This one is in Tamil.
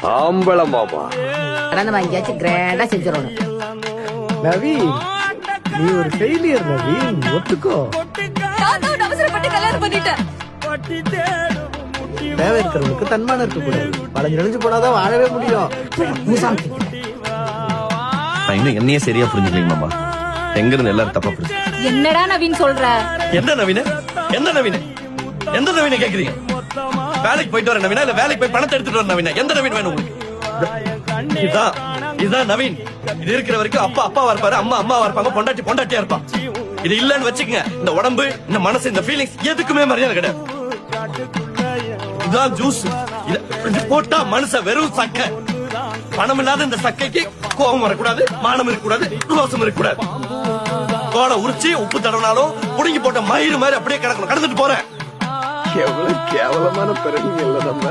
ஆம்பள மாமா கடனை வாங்கியாச்சு கிராண்டா செஞ்சிடணும். நவீன், நீ ஒரு ஃபெயிலியர் நவீன், ஒத்துக்கோ. அவசரப்பட்டு கல்யாணம் பண்ணிட்டேன். தேவை இருக்கிறவனுக்கு தன்மானம் இருக்க கூடாது. பழஞ்சு நெளிஞ்சு போனாதான் வாழவே முடியும். இன்னும் என்னையே சரியா புரிஞ்சுக்கலீங்க மாமா. எங்க இருந்து எல்லாரும் தப்பா புரிஞ்சு. என்னடா நவீன் சொல்ற? எந்த நவீன? எந்த நவீன? எந்த நவீன கேக்குறீங்க? வேலைக்கு போயிட்டு வர நவீனா இல்ல வேலைக்கு போய் பணத்தை எடுத்துட்டு வர நவீனா? எந்த நவீன் வேணும் உங்களுக்கு? இதான் நவீன். இது இருக்கிற வரைக்கும் அப்பா அப்பாவா இருப்பாரு, அம்மா அம்மாவா இருப்பாங்க, பொண்டாட்டி பொண்டாட்டியா இருப்பான். இது இல்லன்னு வச்சுக்கங்க, இந்த உடம்பு, இந்த மனசு, இந்த ஃபீலிங்ஸ் எதுக்குமே மரியாதை கிடையாது. இதான் ஜூஸ். இது போட்டா மனுஷ வெறும் சக்கை. பணம் இல்லாத இந்த சக்கைக்கு கோபம் வரக்கூடாது, மானம் இருக்கக்கூடாது, ரோசம் இருக்கக்கூடாது. தோலை உரிச்சு உப்பு தடவினாலும் புடுங்கி போட்ட மயிறு மாதிரி அப்படியே கிடக்கணும். கடந்துட்டு போறேன். எவ்வளவு கேவலமான பிறகு இல்ல நம்ம.